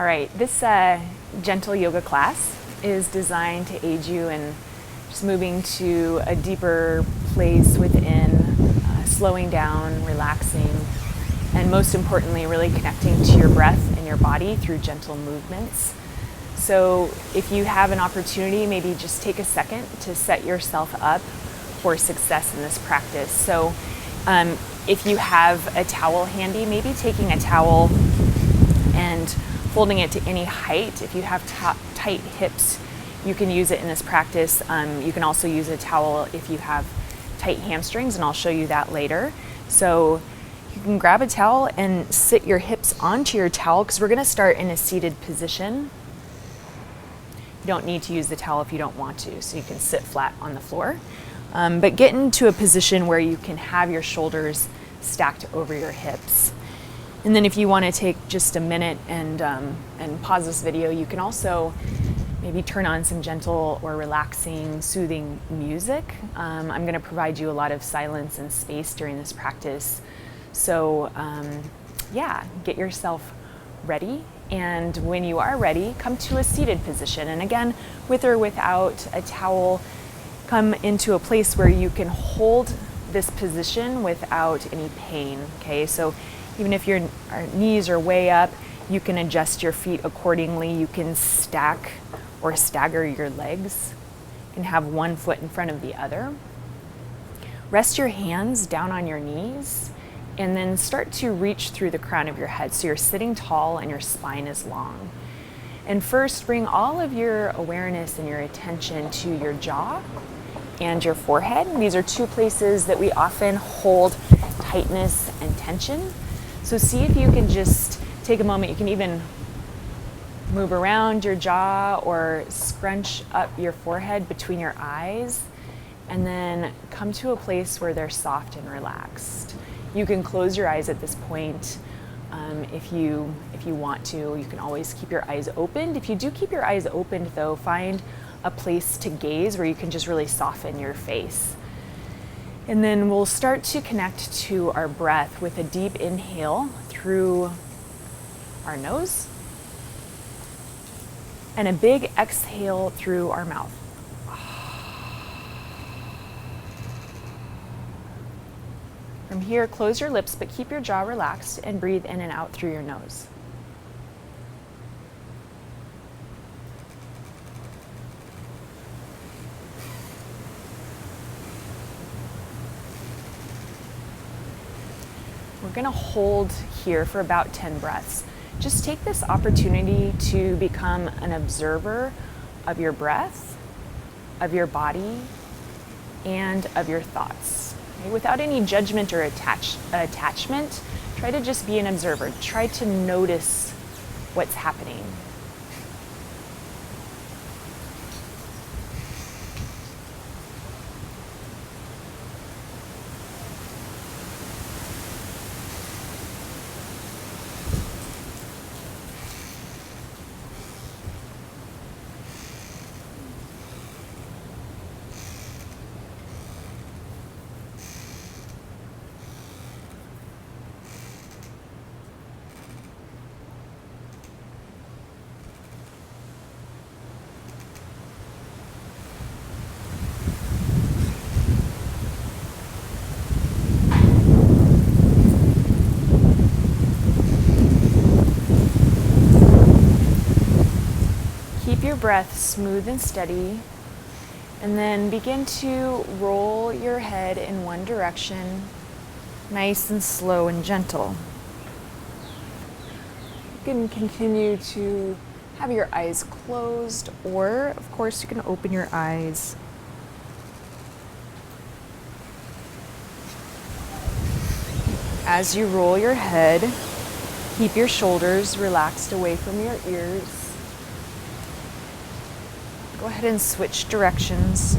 All right, this gentle yoga class is designed to aid you in just moving to a deeper place within, slowing down, relaxing, and most importantly, really connecting to your breath and your body through gentle movements. So if you have an opportunity, maybe just take a second to set yourself up for success in this practice. So if you have a towel handy, maybe taking a towel and folding it to any height. If you have tight hips, you can use it in this practice. You can also use a towel if you have tight hamstrings, and I'll show you that later. So you can grab a towel and sit your hips onto your towel, because we're going to start in a seated position. You don't need to use the towel if you don't want to, so you can sit flat on the floor. But get into a position where you can have your shoulders stacked over your hips. And then if you want to take just a minute and pause this video, you can also maybe turn on some gentle or relaxing, soothing music. I'm going to provide you a lot of silence and space during this practice. So yeah, get yourself ready. And when you are ready, come to a seated position. And again, with or without a towel, come into a place where you can hold this position without any pain, okay? So even if your knees are way up, you can adjust your feet accordingly. You can stack or stagger your legs. You can have one foot in front of the other. Rest your hands down on your knees and then start to reach through the crown of your head. So you're sitting tall and your spine is long. And first, bring all of your awareness and your attention to your jaw and your forehead. These are two places that we often hold tightness and tension. So see if you can just take a moment. You can even move around your jaw or scrunch up your forehead between your eyes, and then come to a place where they're soft and relaxed. You can close your eyes at this point if you want to. You can always keep your eyes opened. If you do keep your eyes opened though, find a place to gaze where you can just really soften your face. And then we'll start to connect to our breath with a deep inhale through our nose and a big exhale through our mouth. From here, close your lips, but keep your jaw relaxed and breathe in and out through your nose. We're going to hold here for about 10 breaths. Just take this opportunity to become an observer of your breath, of your body, and of your thoughts. Okay? Without any judgment or attachment, try to just be an observer. Try to notice what's happening. Keep your breath smooth and steady, and then begin to roll your head in one direction, nice and slow and gentle. You can continue to have your eyes closed, or of course you can open your eyes. As you roll your head, keep your shoulders relaxed away from your ears. Go ahead and switch directions.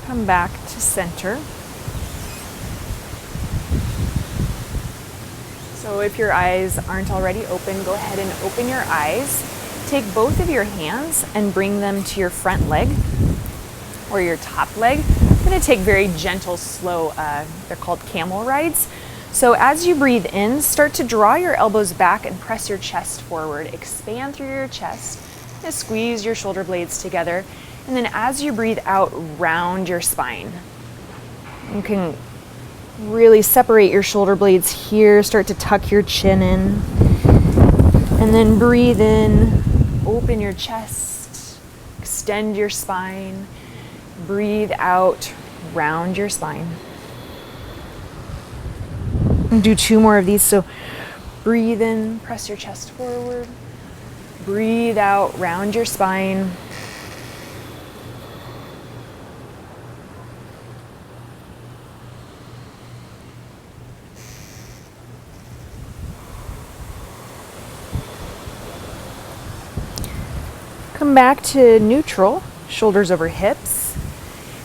Come back to center. So So if your eyes aren't already open, go ahead and open your eyes. Take both of your hands and bring them to your front leg or your top leg. I'm going to take very gentle, slow, they're called camel rides. So as you breathe in, start to draw your elbows back and press your chest forward. Expand through your chest and squeeze your shoulder blades together. And then as you breathe out, round your spine. You can really separate your shoulder blades here, start to tuck your chin in. And then breathe in, open your chest, extend your spine. Breathe out, round your spine. And do 2 more of these. So breathe in, press your chest forward. Breathe out, round your spine. Come back to neutral, shoulders over hips,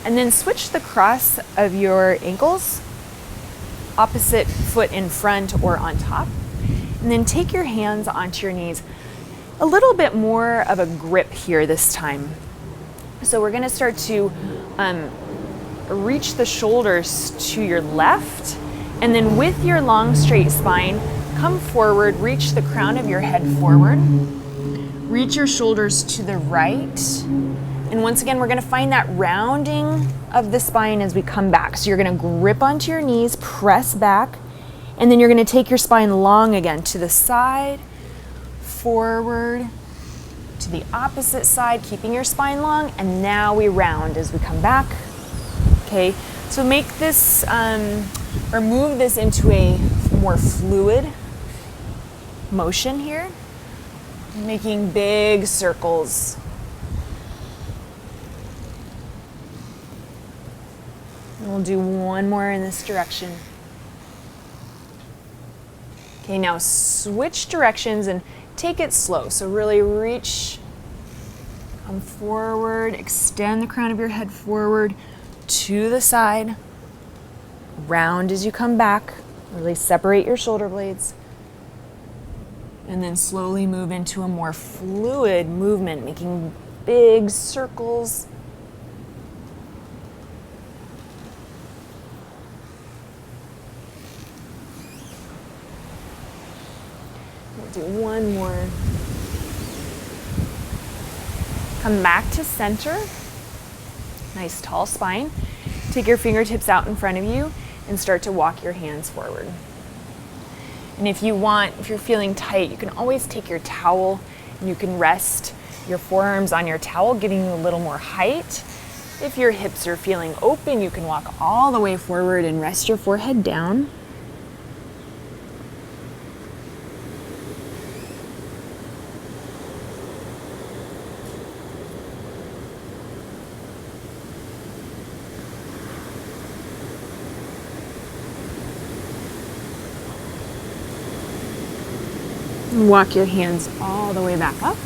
and then switch the cross of your ankles, opposite foot in front or on top, and then take your hands onto your knees. A little bit more of a grip here this time. So we're gonna start to reach the shoulders to your left, and then with your long straight spine, come forward, reach the crown of your head forward. Reach your shoulders to the right. And once again, we're gonna find that rounding of the spine as we come back. So you're gonna grip onto your knees, press back, and then you're gonna take your spine long again to the side, forward, to the opposite side, keeping your spine long, and now we round as we come back. Okay, so make this, or move this into a more fluid motion here. Making big circles. And we'll do 1 more in this direction. Okay, now switch directions and take it slow. So really reach, come forward, extend the crown of your head forward to the side. Round as you come back. Really separate your shoulder blades. And then slowly move into a more fluid movement, making big circles. We'll do 1 more. Come back to center. Nice tall spine. Take your fingertips out in front of you and start to walk your hands forward. And if you're feeling tight, you can always take your towel and you can rest your forearms on your towel, giving you a little more height. If your hips are feeling open, you can walk all the way forward and rest your forehead down. Walk your hands all the way back up.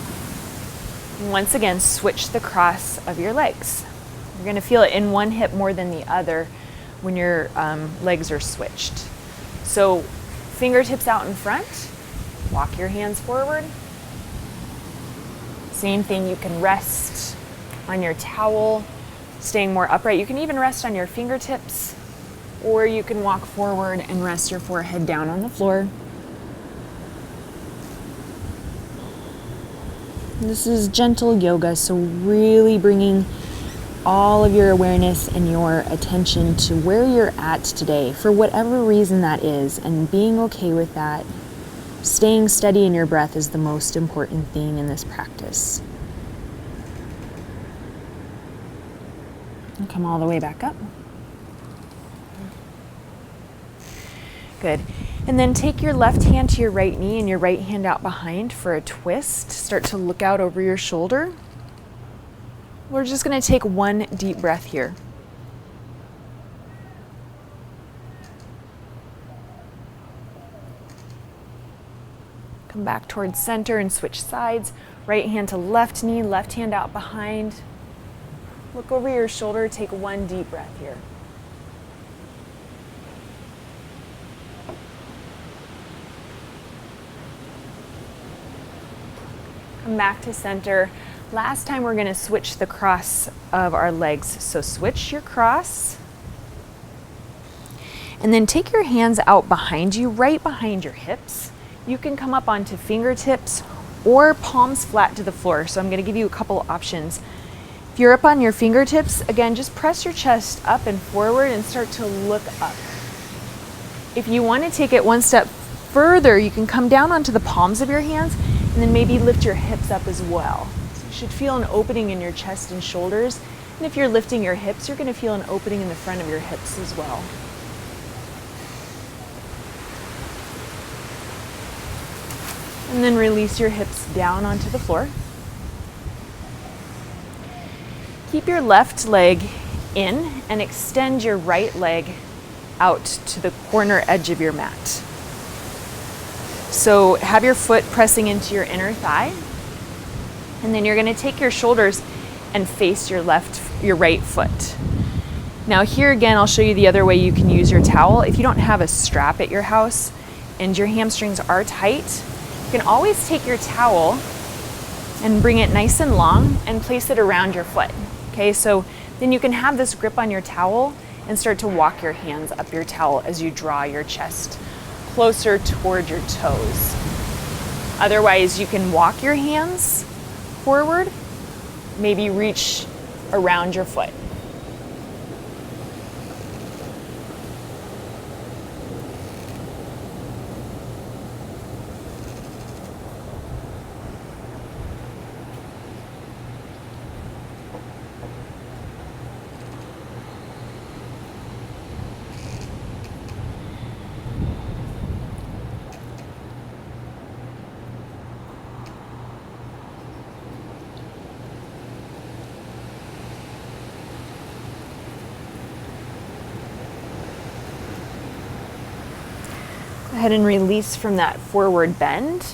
And once again, switch the cross of your legs. You're going to feel it in one hip more than the other when your legs are switched. So fingertips out in front, walk your hands forward. Same thing, you can rest on your towel, staying more upright. You can even rest on your fingertips, or you can walk forward and rest your forehead down on the floor. This is gentle yoga, so really bringing all of your awareness and your attention to where you're at today, for whatever reason that is, and being okay with that. Staying steady in your breath is the most important thing in this practice. And come all the way back up. Good. And then take your left hand to your right knee and your right hand out behind for a twist. Start to look out over your shoulder. We're just going to take 1 deep breath here. Come back towards center and switch sides. Right hand to left knee, left hand out behind. Look over your shoulder, take 1 deep breath here. Come back to center. Last time we're gonna switch the cross of our legs. So switch your cross. And then take your hands out behind you, right behind your hips. You can come up onto fingertips or palms flat to the floor. So I'm gonna give you a couple options. If you're up on your fingertips, again, just press your chest up and forward and start to look up. If you wanna take it one step further, you can come down onto the palms of your hands and then maybe lift your hips up as well. So you should feel an opening in your chest and shoulders. And if you're lifting your hips, you're gonna feel an opening in the front of your hips as well. And then release your hips down onto the floor. Keep your left leg in and extend your right leg out to the corner edge of your mat. So have your foot pressing into your inner thigh. And then you're gonna take your shoulders and face your right foot. Now here again, I'll show you the other way you can use your towel. If you don't have a strap at your house and your hamstrings are tight, you can always take your towel and bring it nice and long and place it around your foot. Okay, so then you can have this grip on your towel and start to walk your hands up your towel as you draw your chest closer toward your toes. Otherwise, you can walk your hands forward, maybe reach around your foot. Go ahead and release from that forward bend.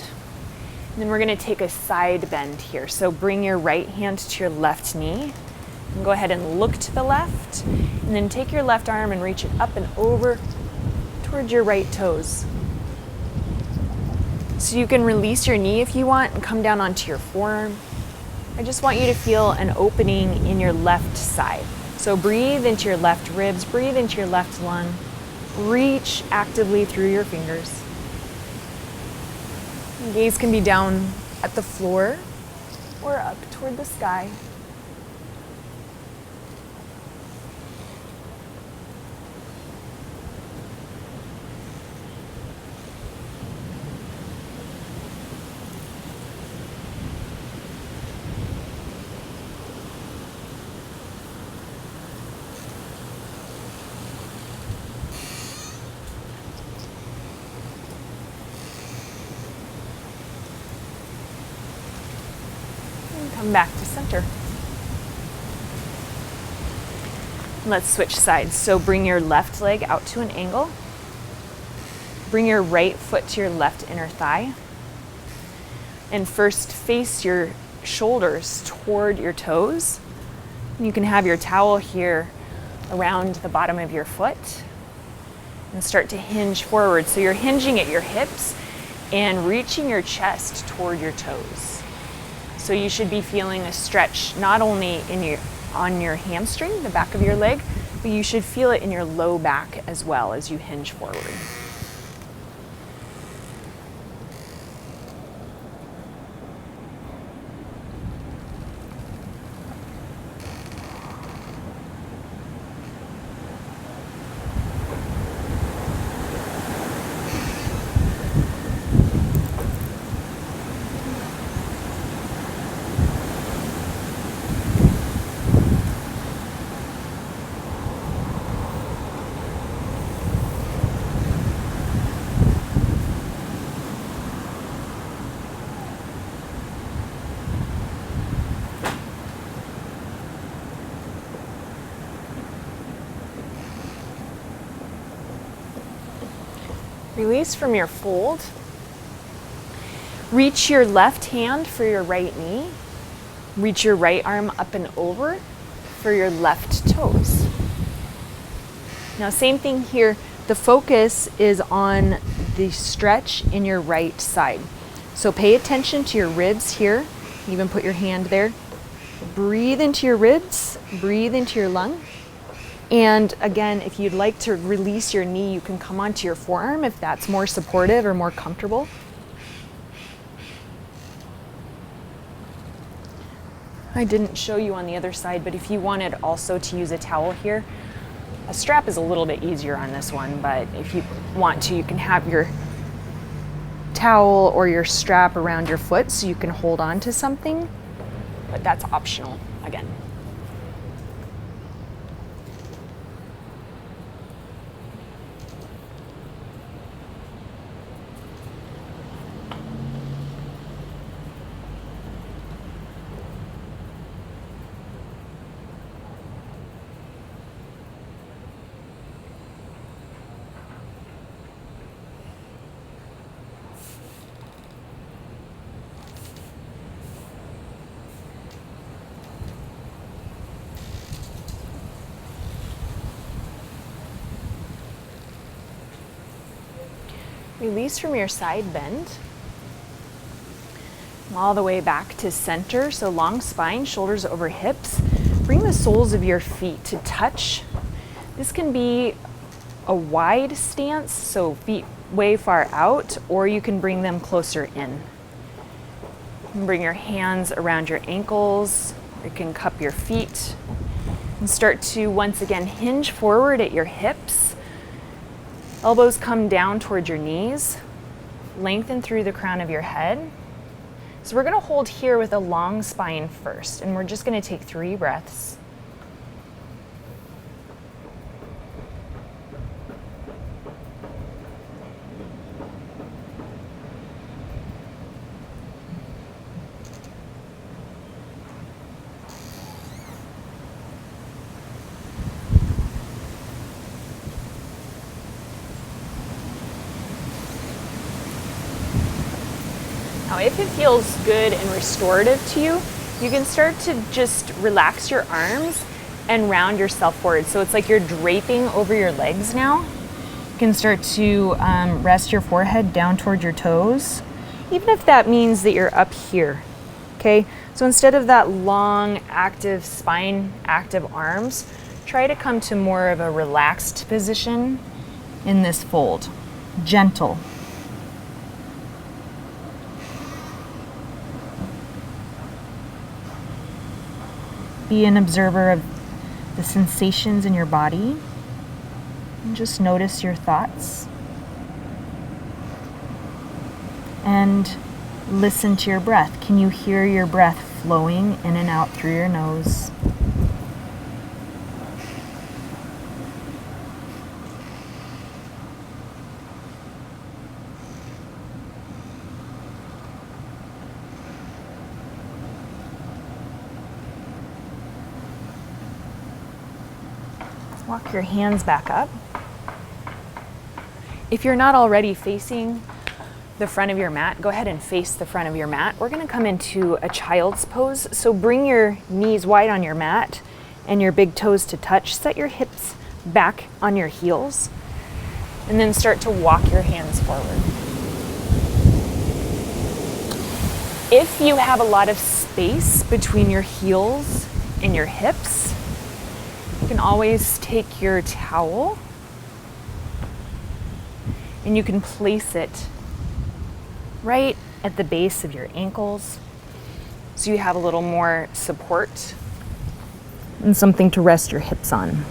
And then we're gonna take a side bend here. So bring your right hand to your left knee. And go ahead and look to the left. And then take your left arm and reach it up and over towards your right toes. So you can release your knee if you want and come down onto your forearm. I just want you to feel an opening in your left side. So breathe into your left ribs, breathe into your left lung. Reach actively through your fingers. Gaze can be down at the floor or up toward the sky. Come back to center. Let's switch sides. So bring your left leg out to an angle. Bring your right foot to your left inner thigh. And first face your shoulders toward your toes. You can have your towel here around the bottom of your foot and start to hinge forward. So you're hinging at your hips and reaching your chest toward your toes. So you should be feeling a stretch not only on your hamstring, the back of your leg, but you should feel it in your low back as well as you hinge forward. Release from your fold. Reach your left hand for your right knee. Reach your right arm up and over for your left toes. Now, same thing here. The focus is on the stretch in your right side. So pay attention to your ribs here Even put your hand there. Breathe into your ribs, breathe into your lung. And again, if you'd like to release your knee, you can come onto your forearm if that's more supportive or more comfortable. I didn't show you on the other side, but if you wanted also to use a towel here, a strap is a little bit easier on this one, but if you want to, you can have your towel or your strap around your foot so you can hold on to something, but that's optional again. Release from your side bend. All the way back to center. So long spine, shoulders over hips. Bring the soles of your feet to touch. This can be a wide stance, so feet way far out, or you can bring them closer in. You can bring your hands around your ankles. You can cup your feet and start to once again hinge forward at your hips. Elbows come down towards your knees, lengthen through the crown of your head. So we're going to hold here with a long spine first, and we're just going to take 3 breaths. Now, if it feels good and restorative to you, you can start to just relax your arms and round yourself forward. So it's like you're draping over your legs now. You can start to rest your forehead down toward your toes, even if that means that you're up here, okay? So instead of that long, active spine, active arms, try to come to more of a relaxed position in this fold, gentle. Be an observer of the sensations in your body and just notice your thoughts. And listen to your breath. Can you hear your breath flowing in and out through your nose? Walk your hands back up. If you're not already facing the front of your mat, go ahead and face the front of your mat. We're going to come into a child's pose. So bring your knees wide on your mat and your big toes to touch. Set your hips back on your heels and then start to walk your hands forward. If you have a lot of space between your heels and your hips, you can always take your towel and you can place it right at the base of your ankles so you have a little more support and something to rest your hips on.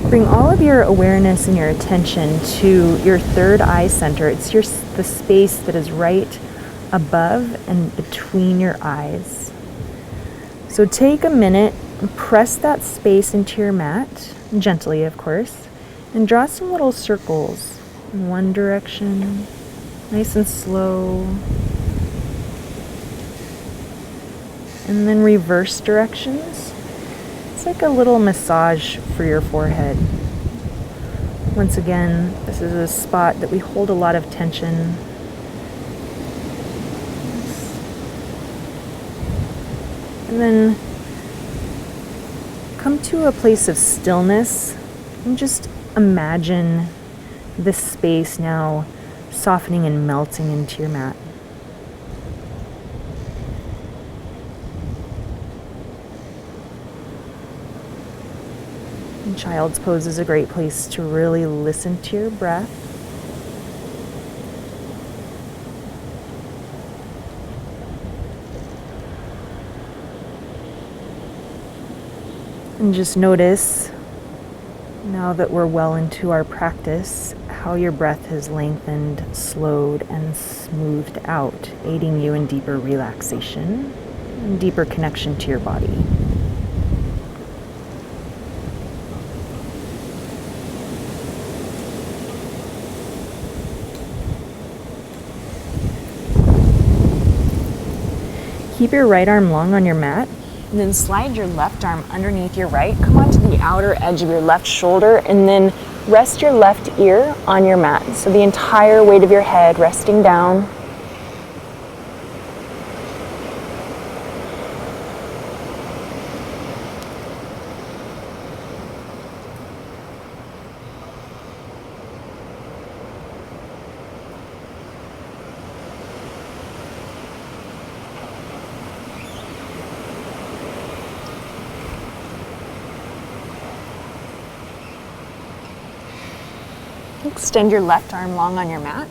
Bring all of your awareness and your attention to your third eye center. It's the space that is right above and between your eyes. So take a minute and press that space into your mat, gently of course, and draw some little circles in one direction, nice and slow. And then reverse directions. It's like a little massage for your forehead. Once again, this is a spot that we hold a lot of tension. And then come to a place of stillness and just imagine this space now softening and melting into your mat. And child's pose is a great place to really listen to your breath. And just notice, now that we're well into our practice, how your breath has lengthened, slowed, and smoothed out, aiding you in deeper relaxation and deeper connection to your body. Keep your right arm long on your mat. And then slide your left arm underneath your right. Come onto the outer edge of your left shoulder and then rest your left ear on your mat. So the entire weight of your head resting down. Extend your left arm long on your mat.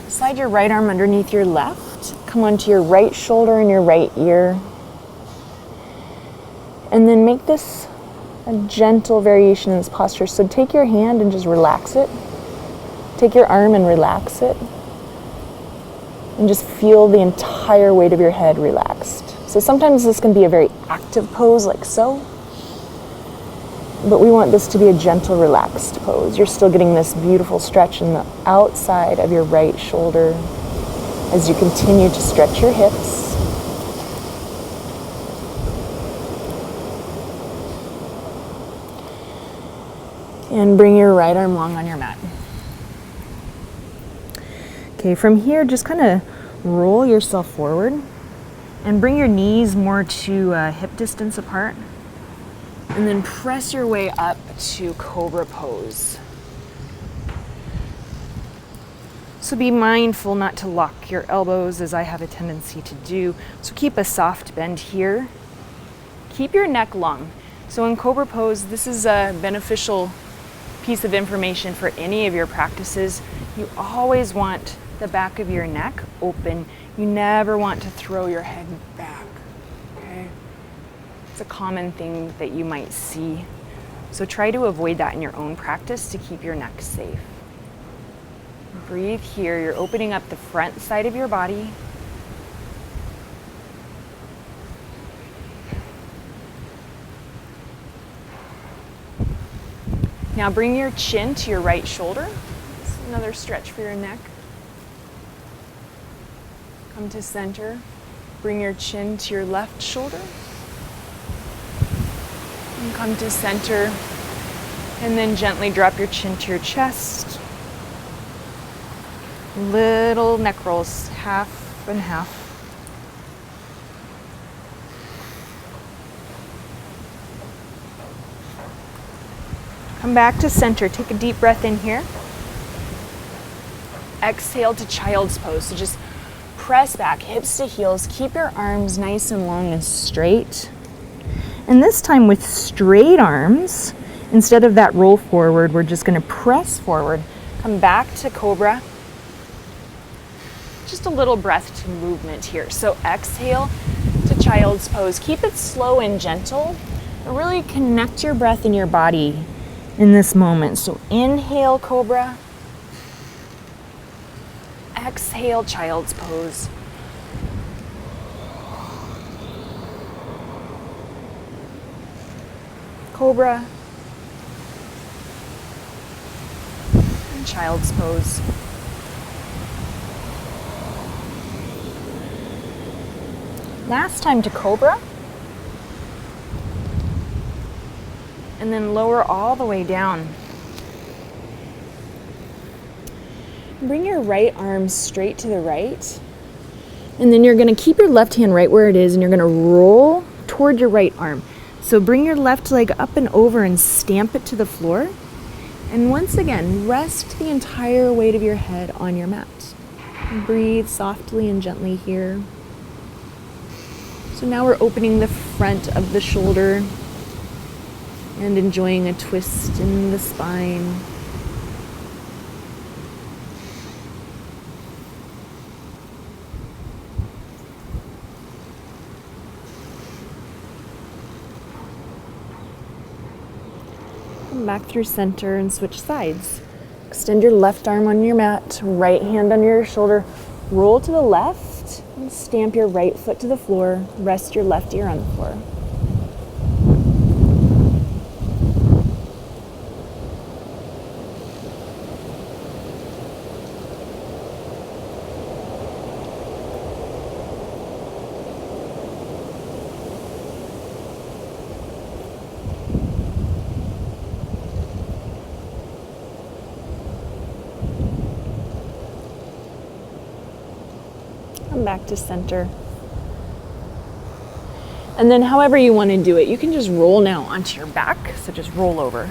Slide your right arm underneath your left. Come onto your right shoulder and your right ear. And then make this a gentle variation in this posture. So take your hand and just relax it. Take your arm and relax it. And just feel the entire weight of your head relaxed. So sometimes this can be a very active pose like so. But we want this to be a gentle, relaxed pose. You're still getting this beautiful stretch in the outside of your right shoulder as you continue to stretch your hips. And bring your right arm long on your mat. Okay, from here, just kind of roll yourself forward and bring your knees more to hip distance apart. And then press your way up to Cobra pose. So be mindful not to lock your elbows, as I have a tendency to do. So keep a soft bend here. Keep your neck long. So in Cobra pose, this is a beneficial piece of information for any of your practices. You always want the back of your neck open. You never want to throw your head back. It's a common thing that you might see. So try to avoid that in your own practice to keep your neck safe. Breathe here. You're opening up the front side of your body. Now bring your chin to your right shoulder. It's another stretch for your neck. Come to center. Bring your chin to your left shoulder. And come to center, and then gently drop your chin to your chest. Little neck rolls, half and half. Come back to center. Take a deep breath in here. Exhale to child's pose. So just press back, hips to heels. Keep your arms nice and long and straight. And this time with straight arms, instead of that roll forward, we're just going to press forward. Come back to Cobra. Just a little breath to movement here. So exhale to child's pose. Keep it slow and gentle. And really connect your breath in your body in this moment. So inhale, Cobra. Exhale, child's pose. Cobra, and child's pose. Last time to Cobra, and then lower all the way down. Bring your right arm straight to the right, and then you're going to keep your left hand right where it is, and you're going to roll toward your right arm. So bring your left leg up and over and stamp it to the floor. And once again, rest the entire weight of your head on your mat. And breathe softly and gently here. So now we're opening the front of the shoulder and enjoying a twist in the spine. Come back through center and switch sides. Extend your left arm on your mat, right hand under your shoulder. Roll to the left and stamp your right foot to the floor. Rest your left ear on the floor. Come back to center. And then however you want to do it, you can just roll now onto your back. So just roll over.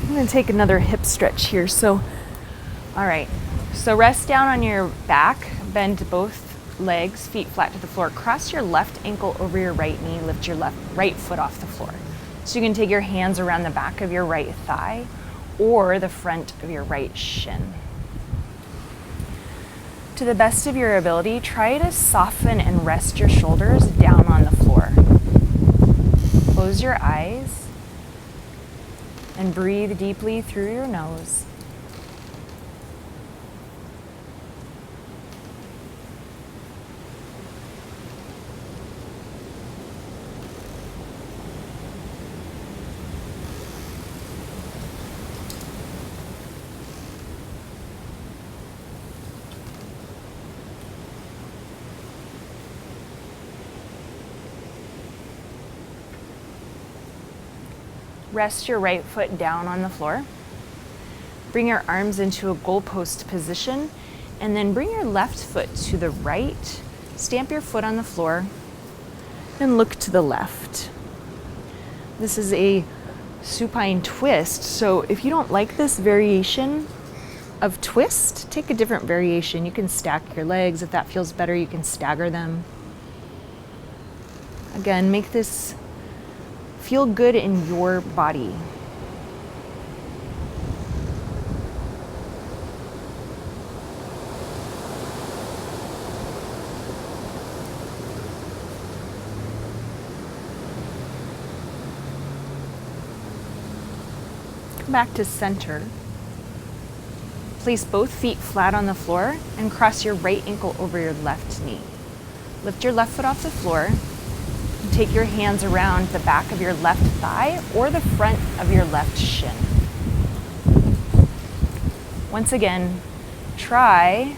I'm going to take another hip stretch here. So, all right. So rest down on your back, bend both legs, feet flat to the floor. Cross your left ankle over your right knee, lift your right foot off the floor. So you can take your hands around the back of your right thigh or the front of your right shin. To the best of your ability, try to soften and rest your shoulders down on the floor. Close your eyes and breathe deeply through your nose. Rest your right foot down on the floor. Bring your arms into a goalpost position and then bring your left foot to the right. Stamp your foot on the floor and look to the left. This is a supine twist, so if you don't like this variation of twist, take a different variation. You can stack your legs. If that feels better, you can stagger them. Again, make this feel good in your body. Come back to center. Place both feet flat on the floor and cross your right ankle over your left knee. Lift your left foot off the floor. Take your hands around the back of your left thigh or the front of your left shin. Once again, try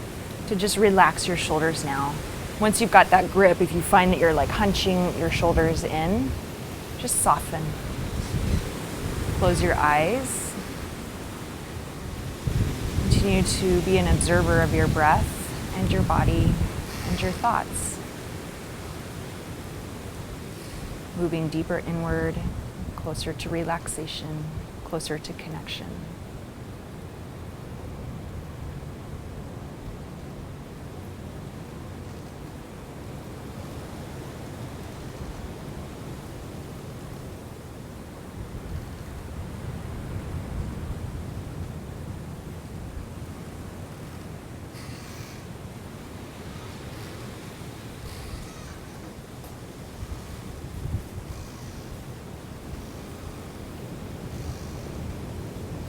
to just relax your shoulders now. Once you've got that grip, if you find that you're like hunching your shoulders in, just soften. Close your eyes. Continue to be an observer of your breath and your body and your thoughts. Moving deeper inward, closer to relaxation, closer to connection.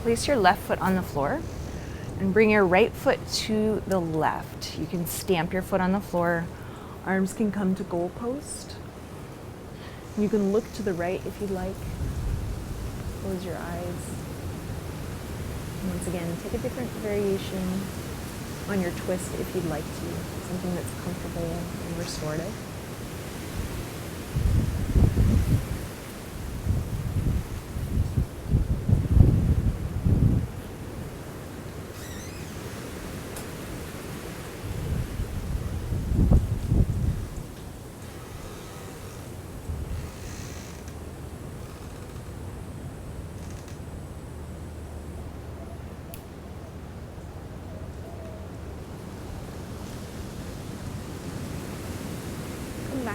Place your left foot on the floor and bring your right foot to the left. You can stamp your foot on the floor. Arms can come to goalpost. You can look to the right if you'd like. Close your eyes. And once again, take a different variation on your twist if you'd like to. Something that's comfortable and restorative.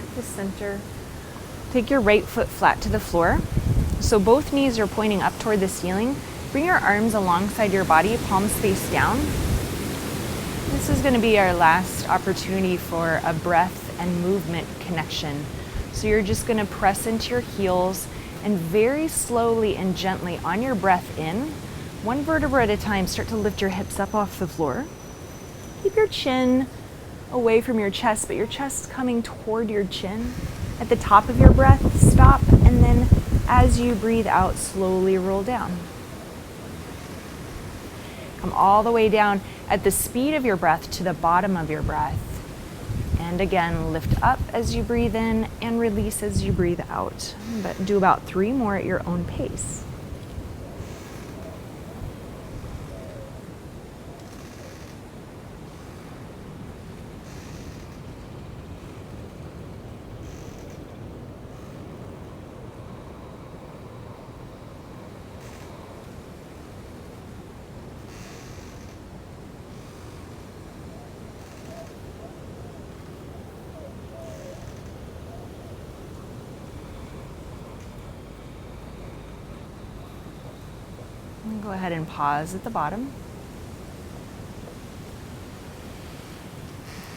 back to center. Take your right foot flat to the floor. So both knees are pointing up toward the ceiling. Bring your arms alongside your body, palms face down. This is going to be our last opportunity for a breath and movement connection. So you're just going to press into your heels and very slowly and gently on your breath in, one vertebra at a time, start to lift your hips up off the floor. Keep your chin away from your chest, but your chest coming toward your chin. At the top of your breath, stop, and then as you breathe out, slowly roll down. Come all the way down at the speed of your breath to the bottom of your breath. And again, lift up as you breathe in and release as you breathe out. But do about 3 more at your own pace. Go ahead and pause at the bottom.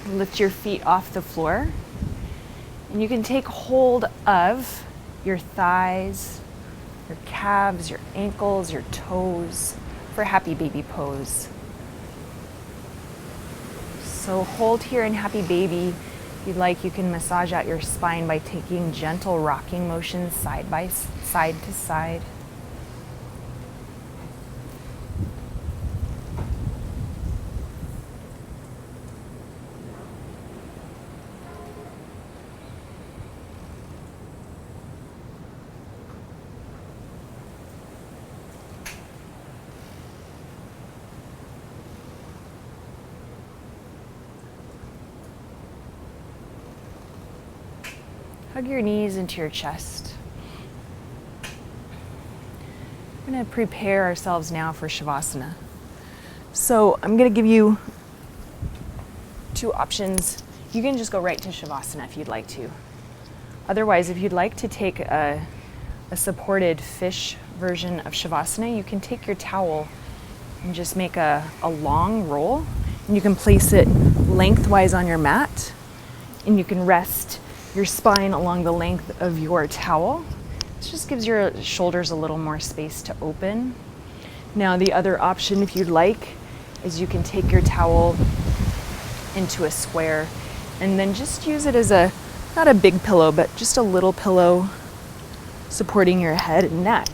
Lift your feet off the floor. And you can take hold of your thighs, your calves, your ankles, your toes for happy baby pose. So hold here in happy baby. If you'd like, you can massage out your spine by taking gentle rocking motions side to side. Hug your knees into your chest. We're going to prepare ourselves now for Shavasana. So I'm going to give you 2 options. You can just go right to Shavasana if you'd like to. Otherwise, if you'd like to take a supported fish version of Shavasana, you can take your towel and just make a long roll. And you can place it lengthwise on your mat. And you can rest your spine along the length of your towel. This just gives your shoulders a little more space to open. Now the other option, if you'd like, is you can take your towel into a square and then just use it as not a big pillow, but just a little pillow supporting your head and neck.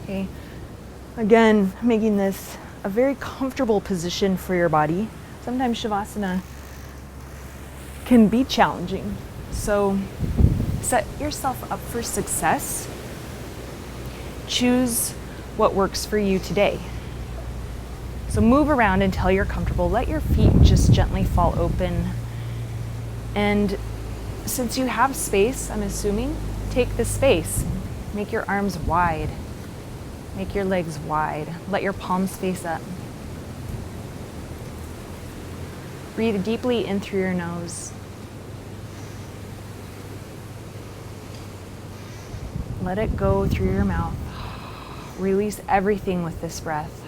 Okay. Again, making this a very comfortable position for your body. Sometimes Shavasana can be challenging. So set yourself up for success. Choose what works for you today. So move around until you're comfortable. Let your feet just gently fall open. And since you have space, I'm assuming, take the space. Make your arms wide. Make your legs wide. Let your palms face up. Breathe deeply in through your nose. Let it go through your mouth. Release everything with this breath.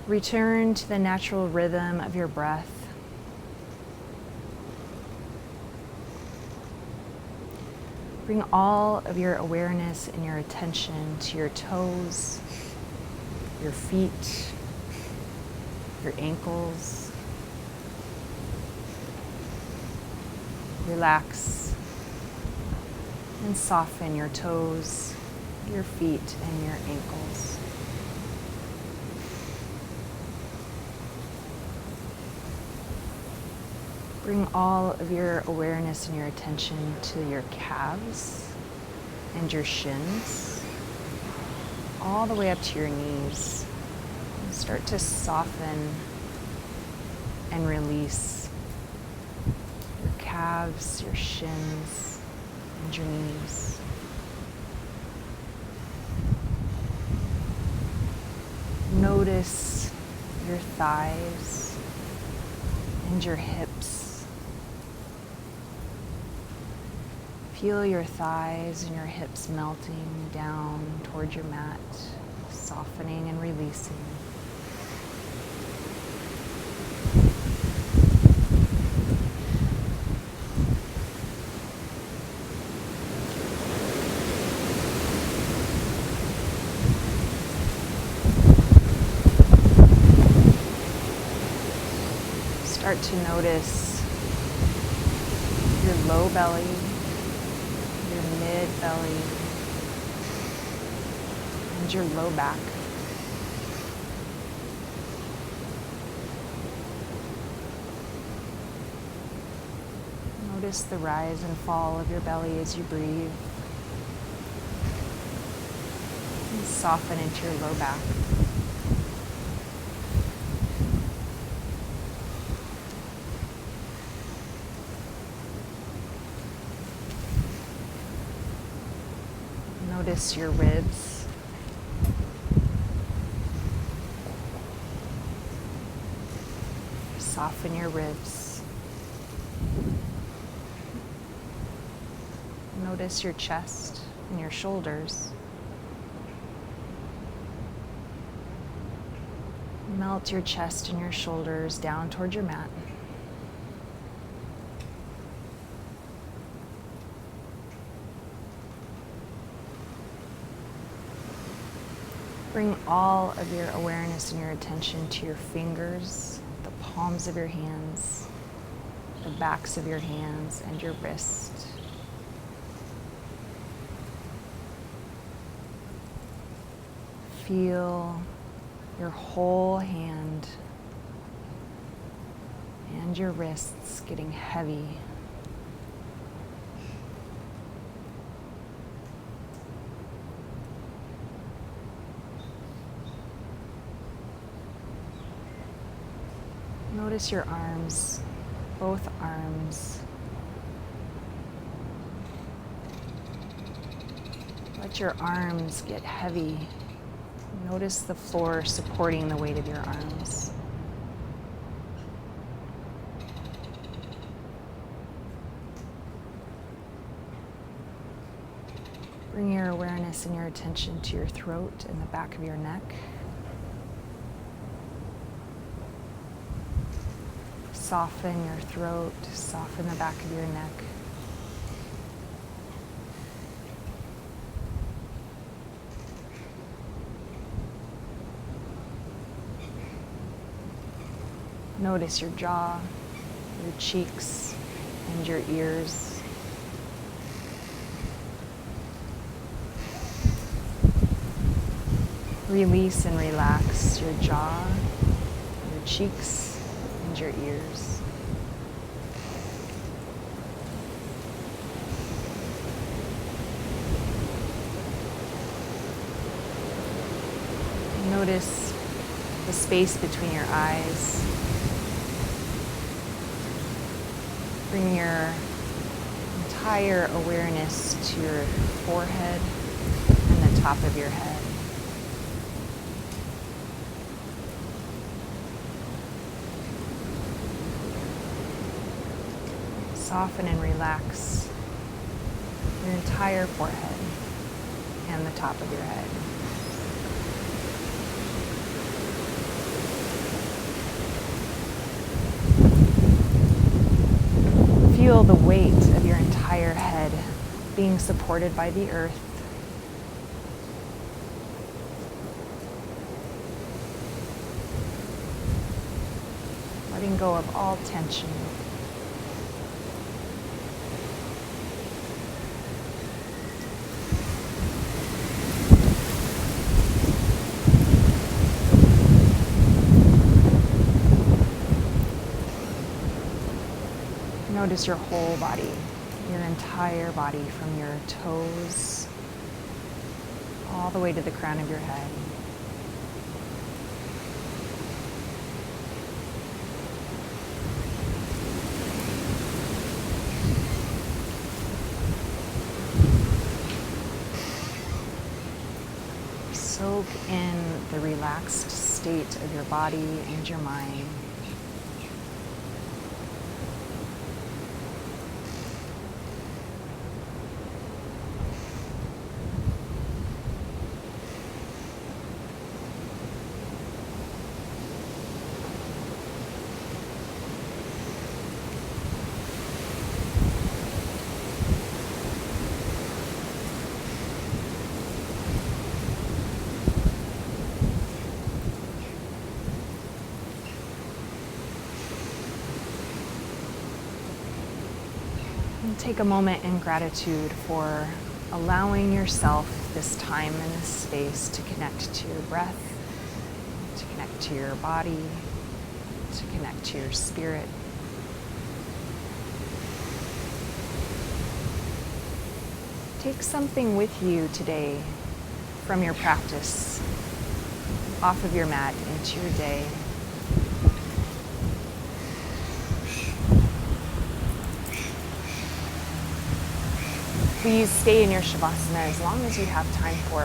Return to the natural rhythm of your breath. Bring all of your awareness and your attention to your toes, your feet, your ankles. Relax and soften your toes, your feet, and your ankles. Bring all of your awareness and your attention to your calves and your shins, all the way up to your knees. And start to soften and release your calves, your shins, and your knees. Notice your thighs, and your hips. Feel your thighs and your hips melting down toward your mat, softening and releasing. Start to notice your low belly, your mid belly, and your low back. Notice the rise and fall of your belly as you breathe. And soften into your low back. Notice your ribs. Soften your ribs. Notice your chest and your shoulders. Melt your chest and your shoulders down toward your mat. Bring all of your awareness and your attention to your fingers, the palms of your hands, the backs of your hands, and your wrist. Feel your whole hand and your wrists getting heavy. Notice your arms, both arms. Let your arms get heavy. Notice the floor supporting the weight of your arms. Bring your awareness and your attention to your throat and the back of your neck. Soften your throat, soften the back of your neck. Notice your jaw, your cheeks, and your ears. Release and relax your jaw, your cheeks, and your ears. Notice the space between your eyes. Bring your entire awareness to your forehead and the top of your head. Soften and relax your entire forehead and the top of your head. Feel the weight of your entire head being supported by the earth. Letting go of all tension. Notice your whole body, your entire body, from your toes all the way to the crown of your head. Soak in the relaxed state of your body and your mind. And take a moment in gratitude for allowing yourself this time and this space to connect to your breath, to connect to your body, to connect to your spirit. Take something with you today from your practice, off of your mat into your day. Please stay in your Shavasana as long as you have time for.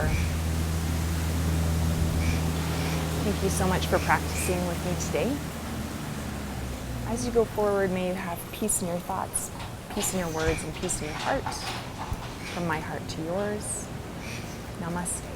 Thank you so much for practicing with me today. As you go forward, may you have peace in your thoughts, peace in your words, and peace in your heart. From my heart to yours. Namaste.